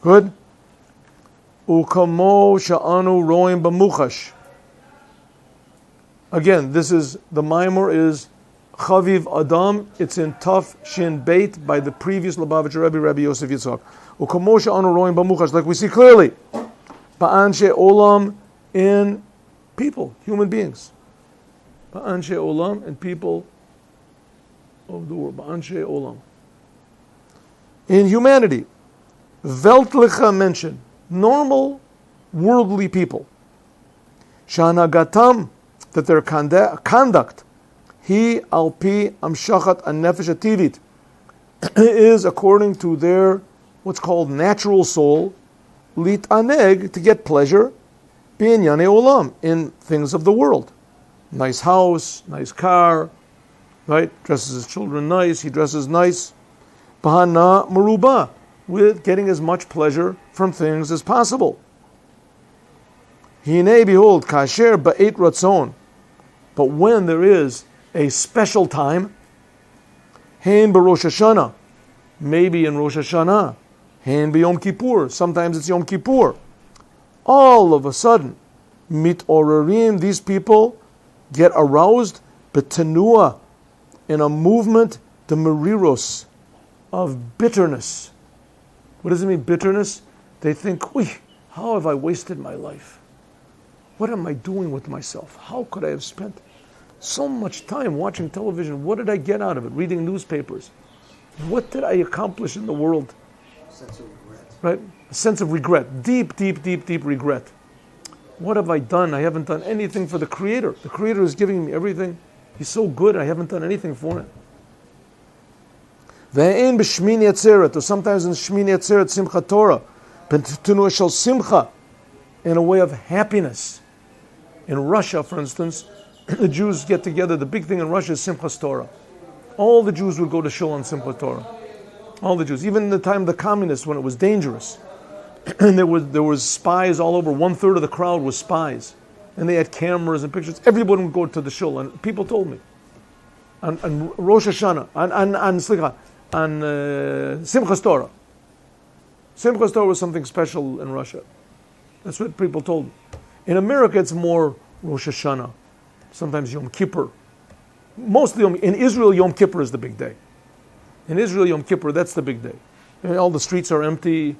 Good? Ukamo sha'anu roim b'muchash. Again, this is, the Maimor is Chaviv Adam. It's in Taf Shin Beit by the previous Lubavitcher Rebbe, Rabbi Yosef Yitzchak. Ukamo sha'anu roim b'muchash, like we see clearly. Ba'anshe olam, in people, human beings. Ba'anshe olam, and people of the world. Ba'anshe olam. In humanity, Weltliche Menschen, normal, worldly people. Shanagatam, that their conduct, he alpi amshachat an-nefesh ativit, is according to their what's called natural soul, lit aneg, to get pleasure, binyane olam, in things of the world. Nice house, nice car, right? Dresses his children nice, he dresses nice. Bahana maruba, with getting as much pleasure from things as possible. Hine, behold, kasher ba'et ratzon, but when there is a special time, hein b'Rosh Hashanah, maybe in Rosh Hashanah, hein b'Yom Kippur, sometimes it's Yom Kippur, all of a sudden, mitorerim, these people get aroused, betenua, in a movement, the meriros, of bitterness. What does it mean, bitterness? They think, how have I wasted my life? What am I doing with myself? How could I have spent so much time watching television? What did I get out of it? Reading newspapers. What did I accomplish in the world? A sense of regret. Right? A sense of regret. Deep, deep, deep, deep regret. What have I done? I haven't done anything for the Creator. The Creator is giving me everything. He's so good, I haven't done anything for Him. Ve'en b'shmini atzeret, or sometimes in shmini atzeret simcha Torah, b'tunu shel simcha, in a way of happiness. In Russia, for instance, the Jews get together. The big thing in Russia is Simchas Torah. All the Jews would go to shul on Simchas Torah. All the Jews, even in the time of the communists, when it was dangerous, and there was spies all over. 1/3 of the crowd was spies, and they had cameras and pictures. Everyone would go to the shul, and people told me on Rosh Hashanah, on Simchas Torah. Simchas Torah was something special in Russia. That's what people told me. In America, it's more Rosh Hashanah, sometimes Yom Kippur. Mostly in Israel, Yom Kippur is the big day. In Israel, Yom Kippur, that's the big day. And all the streets are empty,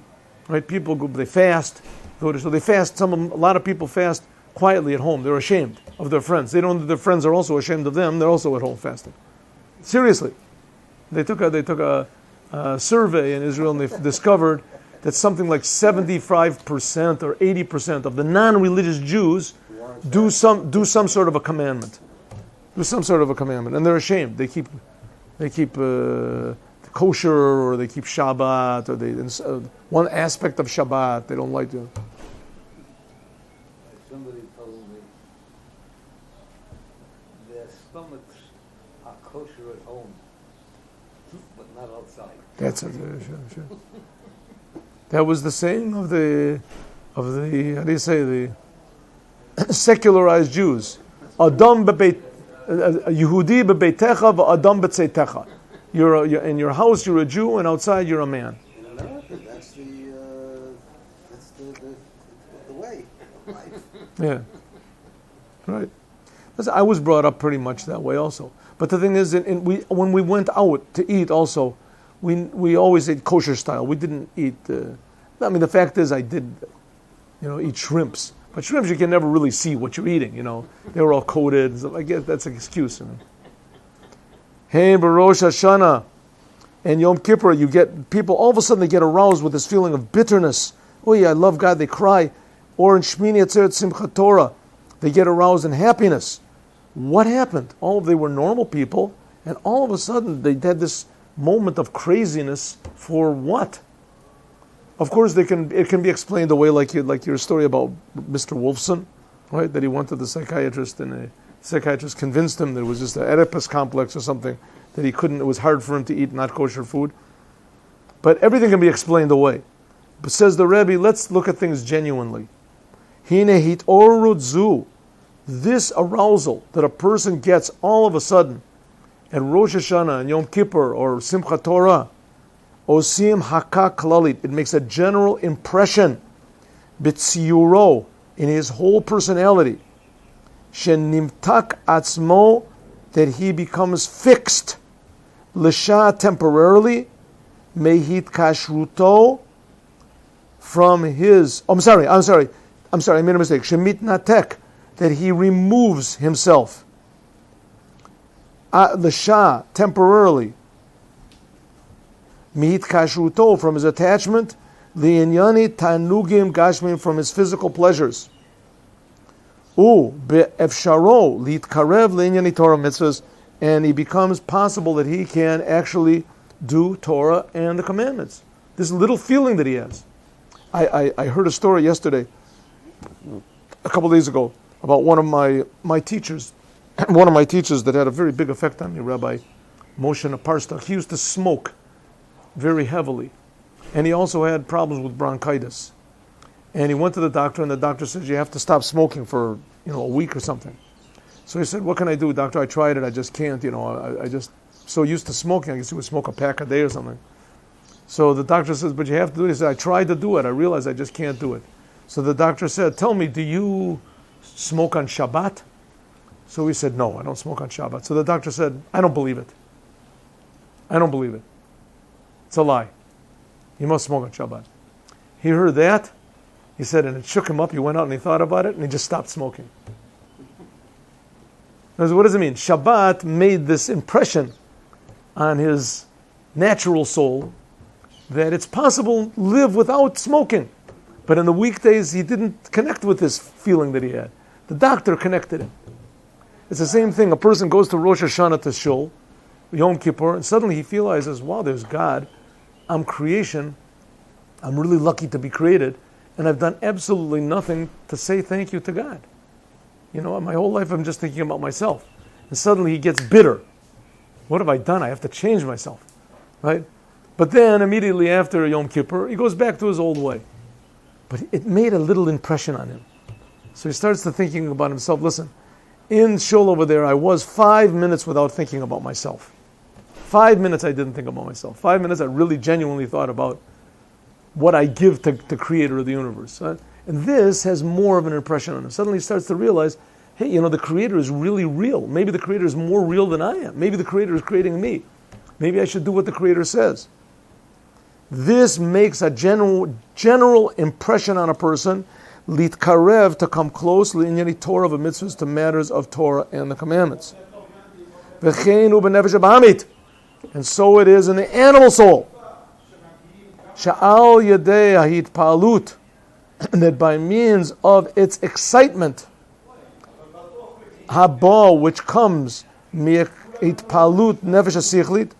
right? People go, they fast. So they fast. A lot of people fast quietly at home. They're ashamed of their friends. They don't know that their friends are also ashamed of them. They're also at home fasting. Seriously. They took a survey in Israel, and they've discovered that something like 75% or 80% of the non-religious Jews do some sort of a commandment. Do some sort of a commandment, and they're ashamed. They keep kosher, or they keep Shabbat, or one aspect of Shabbat they don't like to. Somebody told me their stomachs are kosher at home, but not outside. That's it. Sure. That was the saying of the how do you say, the secularized Jews. Adam bebeit Yehudi bebeitecha v'Adam b'tzeitecha. You're in your house, you're a Jew, and outside you're a man. In America, that's the way of life. Yeah, right. Listen, I was brought up pretty much that way also. But the thing is, when we went out to eat also, we always ate kosher style. We didn't eat. The fact is, I did, eat shrimps. But shrimps, you can never really see what you're eating. They were all coated. So I guess that's an excuse. Hey, Barosh Hashanah and Yom Kippur, you get people, all of a sudden they get aroused with this feeling of bitterness. Oh yeah, I love God, they cry. Or in Shmini Atzeret Simchat Torah, they get aroused in happiness. What happened? They were normal people, and all of a sudden they had this moment of craziness for what? Of course, it can be explained away like your story about Mr. Wolfson, right? That he went to the psychiatrist, and the psychiatrist convinced him that it was just an Oedipus complex or something, that he couldn't. It was hard for him to eat not kosher food. But everything can be explained away. But says the Rebbe, let's look at things genuinely. Hine hitorudzu, this arousal that a person gets all of a sudden at Rosh Hashanah and Yom Kippur or Simchat Torah, Osim haka klalit. It makes a general impression. B'tziyuro, in his whole personality. Shenimtak atzmo, that he becomes fixed. L'sha, temporarily. Mehit kashruto, from his... I'm sorry, I made a mistake. Shemit natek, that he removes himself. L'sha, temporarily. Mehit kashruto, from his attachment. Li'inyani tanugim gashmim, from his physical pleasures. Be'efsharo litkarev li'inyani Torah mitzvahs, and he becomes possible that he can actually do Torah and the commandments. This little feeling that he has. I heard a story yesterday, a couple days ago, about one of my teachers, one of my teachers that had a very big effect on me, Rabbi Moshe Naparstak. He used to smoke very heavily, and he also had problems with bronchitis. And he went to the doctor, and the doctor says, you have to stop smoking for a week or something. So he said, what can I do, doctor? I tried it, I just can't, I just so used to smoking, I guess he would smoke a pack a day or something. So the doctor says, but you have to do it. He said, I tried to do it, I realized I just can't do it. So the doctor said, tell me, do you smoke on Shabbat? So he said, no, I don't smoke on Shabbat. So the doctor said, I don't believe it. I don't believe it. It's a lie. You must smoke on Shabbat. He heard that, he said, and it shook him up. He went out and he thought about it, and he just stopped smoking. What does it mean? Shabbat made this impression on his natural soul that it's possible to live without smoking. But in the weekdays, he didn't connect with this feeling that he had. The doctor connected him. It's the same thing. A person goes to Rosh Hashanah to Shul, Yom Kippur, and suddenly he realizes, wow, there's God. I'm creation. I'm really lucky to be created. And I've done absolutely nothing to say thank you to God. My whole life I'm just thinking about myself. And suddenly he gets bitter. What have I done? I have to change myself. Right? But then immediately after Yom Kippur, he goes back to his old way. But it made a little impression on him. So he starts to thinking about himself. Listen, in Shul over there, I was 5 minutes without thinking about myself. 5 minutes I didn't think about myself. 5 minutes I really genuinely thought about what I give to the creator of the universe. Right? And this has more of an impression on him. Suddenly he starts to realize, hey, the creator is really real. Maybe the creator is more real than I am. Maybe the creator is creating me. Maybe I should do what the creator says. This makes a general impression on a person, litkarev, to come close, li'inyani Torah of mitzvahs, to matters of Torah and the commandments. V'cheinu b'nefesh habahamit, and so it is in the animal soul. Sha'al yadei ahit palut, that by means of its excitement, haba, which comes mi'it palut nefesh hasichlit,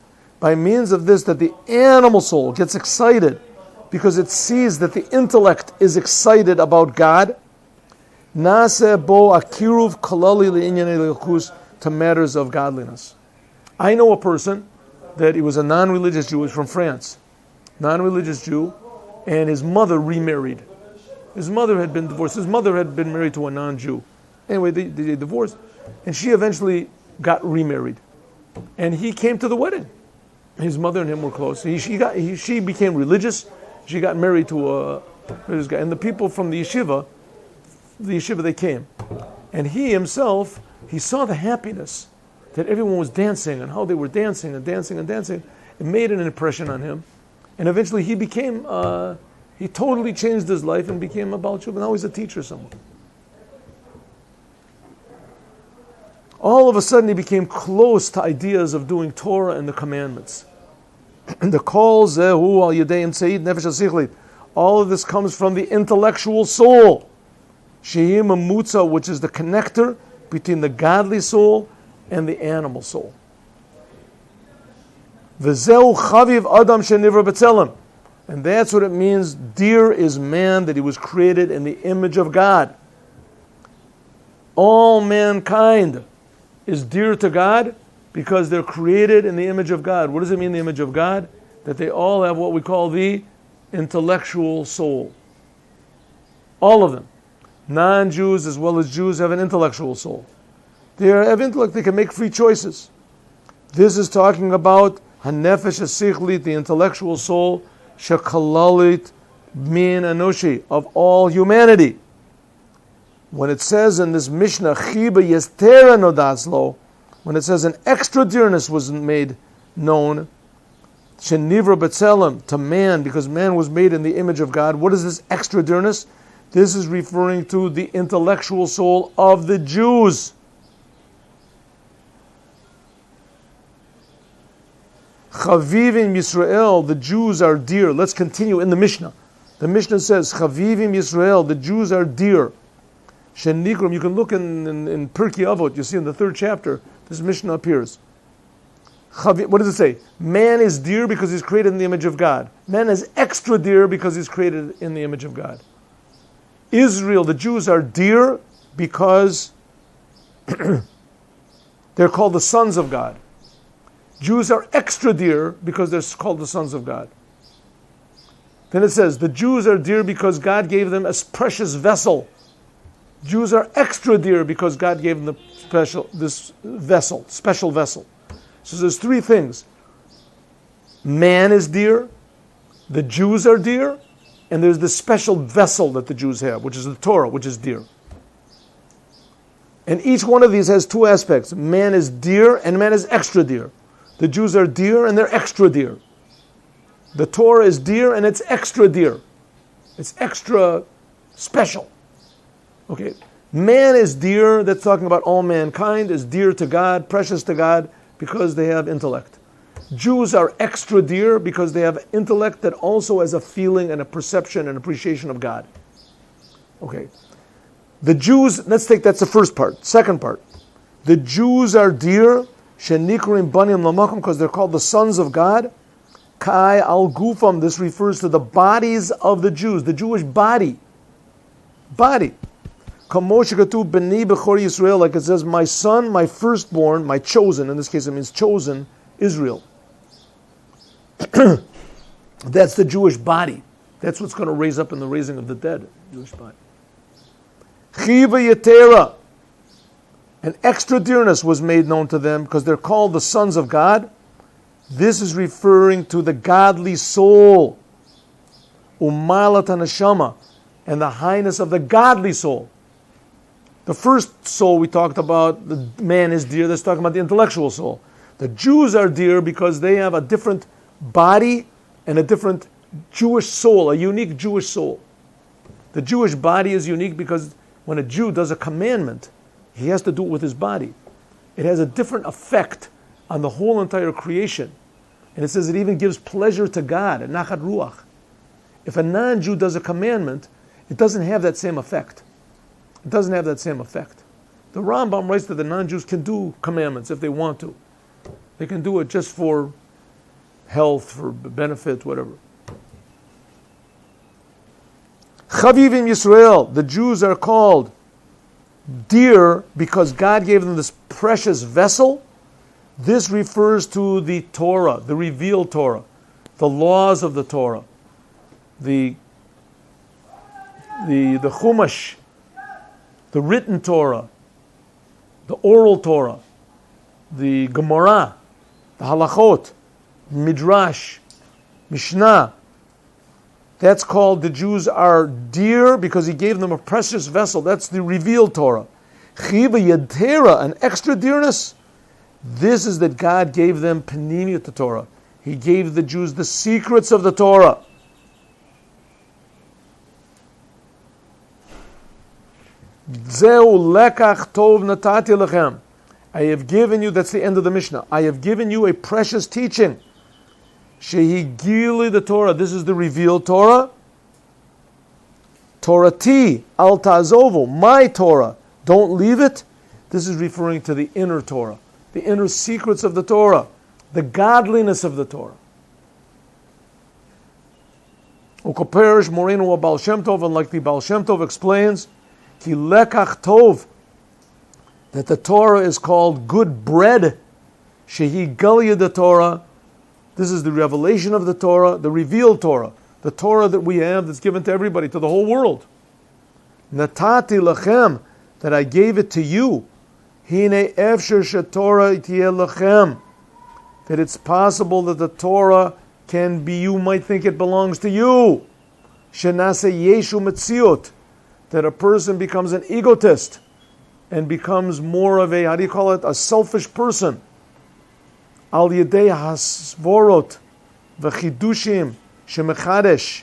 by means of this, that the animal soul gets excited because it sees that the intellect is excited about God. Naseh bo akiruv kalali li'inyanei leilkus, to matters of godliness. I know a person that he was a non-religious Jew. He was from France, non-religious Jew, and his mother remarried. His mother had been divorced. His mother had been married to a non-Jew. Anyway, they divorced, and she eventually got remarried, and he came to the wedding. His mother and him were close. She became religious. She got married to this guy. And the people from the yeshiva, they came. And he himself, he saw the happiness that everyone was dancing and how they were dancing and dancing and dancing. It made an impression on him. And eventually he became, he totally changed his life and became a Baal Tshuva. Now he's a teacher somewhere. All of a sudden he became close to ideas of doing Torah and the commandments. The kol zehu al yedei imtzeit nefesh hasichlit. All of this comes from the intellectual soul. Shehi mamutza, which is the connector between the godly soul and the animal soul. V'zeu chaviv adam shenivra b'tzelem. And that's what it means, dear is man, that he was created in the image of God. All mankind is dear to God because they're created in the image of God. What does it mean, the image of God? That they all have what we call the intellectual soul. All of them. Non-Jews as well as Jews have an intellectual soul. They have intellect, they can make free choices. This is talking about Hanefesh hasichlit, the intellectual soul, shekalalit min anoshi, of all humanity. When it says in this Mishnah, chiba yestera nodatzlo, when it says an extra dearness was made known, shenivra betzelem, to man, because man was made in the image of God. What is this extra dearness? This is referring to the intellectual soul of the Jews. Chavivim Yisrael, the Jews are dear. Let's continue in the Mishnah. The Mishnah says, Chavivim Yisrael, the Jews are dear. Shenikrum, you can look in Pirkei Avot, you see in the 3rd chapter, this Mishnah appears. What does it say? Man is dear because he's created in the image of God. Man is extra dear because he's created in the image of God. Israel, the Jews are dear because they're called the sons of God. Jews are extra dear because they're called the sons of God. Then it says, the Jews are dear because God gave them a precious vessel. Jews are extra dear because God gave them special vessel. So there's 3 things. Man is dear, the Jews are dear, and there's the special vessel that the Jews have, which is the Torah, which is dear. And each one of these has 2 aspects. Man is dear and man is extra dear. The Jews are dear and they're extra dear. The Torah is dear and it's extra dear. It's extra special. Okay, man is dear, that's talking about all mankind, is dear to God, precious to God, because they have intellect. Jews are extra dear because they have intellect that also has a feeling and a perception and appreciation of God. Okay, the Jews, let's take, that's the first part. Second part, the Jews are dear, shenikrim banim lamakum, because they're called the sons of God. Kai al gufam, this refers to the bodies of the Jews, the Jewish body. B'ni b'chor Yisrael, like it says, my son, my firstborn, my chosen, in this case it means chosen, Israel. That's the Jewish body. That's what's going to raise up in the raising of the dead, Jewish body. Chiva yetera, an extra dearness was made known to them because they're called the sons of God. This is referring to the godly soul, umalat haneshama, and the highness of the godly soul. The first soul we talked about, the man is dear, that's talking about the intellectual soul. The Jews are dear because they have a different body and a different Jewish soul, a unique Jewish soul. The Jewish body is unique because when a Jew does a commandment, he has to do it with his body. It has a different effect on the whole entire creation. And it says it even gives pleasure to God, a nachat ruach. If a non-Jew does a commandment, it doesn't have that same effect. It doesn't have that same effect. The Rambam writes that the non-Jews can do commandments if they want to. They can do it just for health, for benefit, whatever. Chavivim Yisrael, the Jews are called dear because God gave them this precious vessel. This refers to the Torah, the revealed Torah, the laws of the Torah, the Chumash, the written Torah, the oral Torah, the Gemara, the Halachot, Midrash, Mishnah. That's called, the Jews are dear because he gave them a precious vessel. That's the revealed Torah. Chiva yedera, an extra dearness. This is that God gave them panimiyut the Torah. He gave the Jews the secrets of the Torah. Zeu lekach tov natati lechem. I have given you, that's the end of the Mishnah, I have given you a precious teaching. Shehi gili the Torah, this is the revealed Torah. Torati al tazovu, my Torah, don't leave it. This is referring to the inner Torah, the inner secrets of the Torah, the godliness of the Torah. Ukoperish morenu Baal Shem Tov, and like the Baal Shem Tov explains, ki lekach tov, that the Torah is called good bread. Shehi galia the Torah. This is the revelation of the Torah, the revealed Torah, the Torah that we have that's given to everybody, to the whole world. Natati lachem, that I gave it to you. Hine efsher shetorah tieh lachem, that it's possible that the Torah can be, you might think it belongs to you. Shenase Yeshu Metziut, that a person becomes an egotist and becomes more of a, how do you call it, a selfish person. Al Yedei Hasvorot V'chidushim Shemechadesh,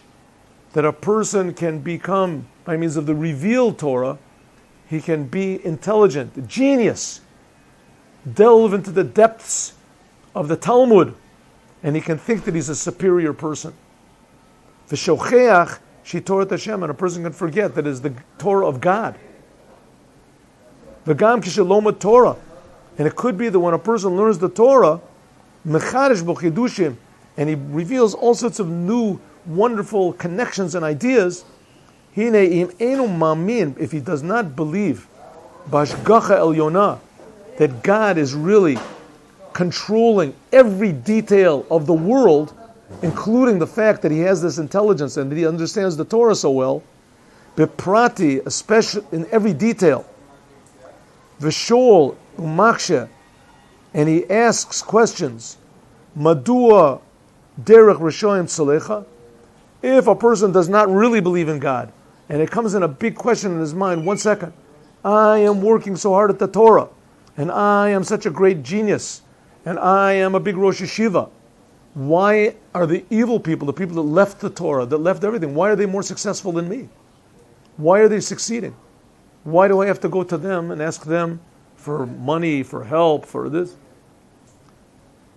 that a person can become, by means of the revealed Torah, he can be intelligent, a genius, delve into the depths of the Talmud, and he can think that he's a superior person. V'shocheach Torah Hashem, and a person can forget that it is the Torah of God. V'gam kishalom Torah, and it could be that when a person learns the Torah, mechadesh b'chidushim, and he reveals all sorts of new, wonderful connections and ideas. Hine im enu mamin, if he does not believe, bashgacha elyona, that God is really controlling every detail of the world, including the fact that he has this intelligence and that he understands the Torah so well, beprati, especially in every detail, v'shol umakshe, and he asks questions, madua derech rishoyim tzalecha, if a person does not really believe in God, and it comes in a big question in his mind, 1 second, I am working so hard at the Torah, and I am such a great genius, and I am a big Rosh Yeshiva. Why are the evil people, the people that left the Torah, that left everything, why are they more successful than me? Why are they succeeding? Why do I have to go to them and ask them for money, for help, for this?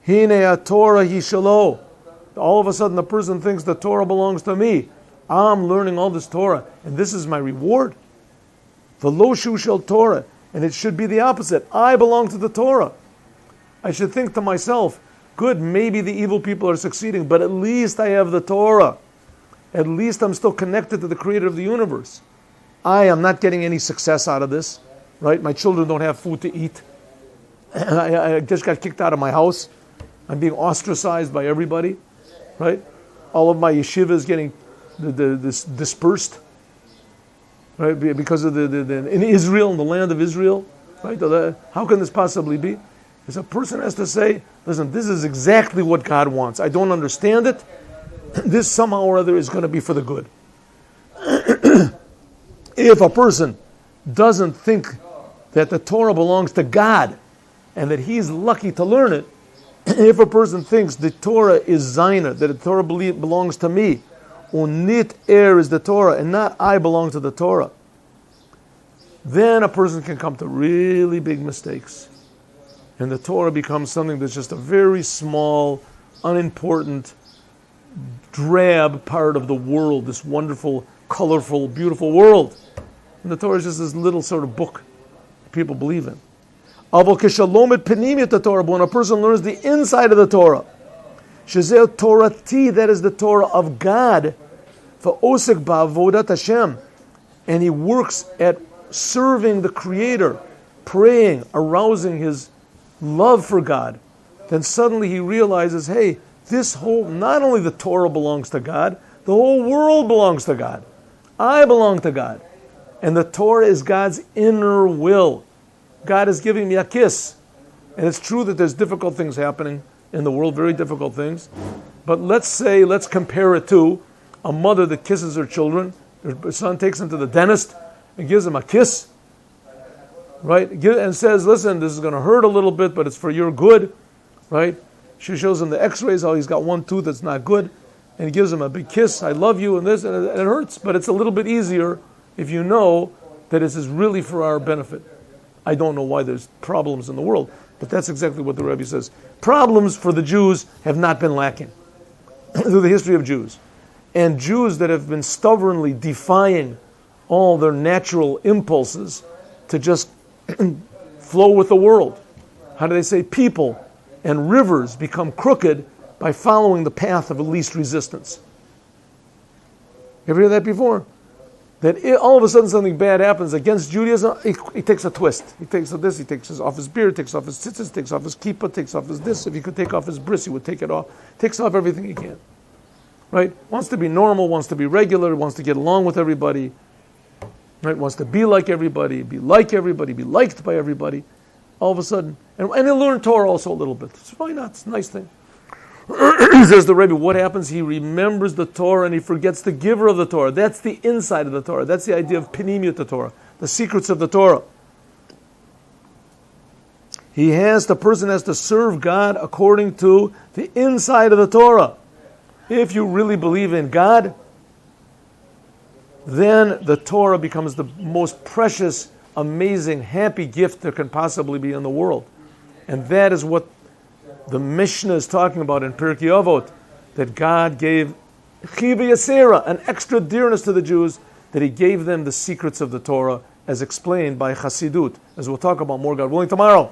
Hine Torah hishalo. All of a sudden the person thinks the Torah belongs to me. I'm learning all this Torah, and this is my reward. V'lo shu shel Torah, and it should be the opposite. I belong to the Torah. I should think to myself, good, maybe the evil people are succeeding, but at least I have the Torah. At least I'm still connected to the creator of the universe. I am not getting any success out of this, right? My children don't have food to eat. I just got kicked out of my house. I'm being ostracized by everybody, right? All of my yeshiva is getting dispersed, right? Because of in Israel, in the land of Israel, right? How can this possibly be? Because a person has to say, listen, this is exactly what God wants. I don't understand it. This somehow or other is going to be for the good. If a person doesn't think that the Torah belongs to God and that he's lucky to learn it, if a person thinks the Torah is Zaina, that the Torah belongs to me, unit is the Torah and not I belong to the Torah, then a person can come to really big mistakes. And the Torah becomes something that's just a very small, unimportant, drab part of the world, this wonderful, colorful, beautiful world. And the Torah is just this little sort of book people believe in. Avol keshalom penimiyat the Torah, but when a person learns the inside of the Torah, shezeh Torati, that is the Torah of God, for osek ba'avodat Hashem, and he works at serving the Creator, praying, arousing his love for God, then suddenly he realizes, hey, this whole, not only the Torah belongs to God, the whole world belongs to God. I belong to God. And the Torah is God's inner will. God is giving me a kiss. And it's true that there's difficult things happening in the world, very difficult things. But let's compare it to a mother that kisses her children. Her son takes them to the dentist and gives them a kiss. Right? And says, listen, this is going to hurt a little bit, but it's for your good. Right? She shows him the x-rays, how he's got one tooth that's not good. And he gives him a big kiss, I love you, and this, and it hurts. But it's a little bit easier if you know that this is really for our benefit. I don't know why there's problems in the world, but that's exactly what the Rebbe says. Problems for the Jews have not been lacking through the history of Jews. And Jews that have been stubbornly defying all their natural impulses to just flow with the world. How do they say? People and rivers become crooked by following the path of least resistance. You ever hear that before? That all of a sudden something bad happens against Judaism, he takes a twist. He takes this, he takes off his beard, takes off his tzitzis, takes off his kippah, takes off his this. If he could take off his bris, he would take it off. Takes off everything he can. Right? Wants to be normal, wants to be regular, wants to get along with everybody. Right? Wants to be like everybody, be liked by everybody. all of a sudden. And he'll learn Torah also a little bit. So why not? It's a nice thing. Says the Rebbe, what happens? He remembers the Torah and he forgets the giver of the Torah. That's the inside of the Torah. That's the idea of Pnimiyut the Torah, the secrets of the Torah. The person has to serve God according to the inside of the Torah. If you really believe in God, then the Torah becomes the most precious, amazing, happy gift there can possibly be in the world. And that is what the Mishnah is talking about in Pirkei Avot, that God gave Chiva Yasera, an extra dearness to the Jews, that He gave them the secrets of the Torah, as explained by Chassidut, as we'll talk about more, God willing, tomorrow.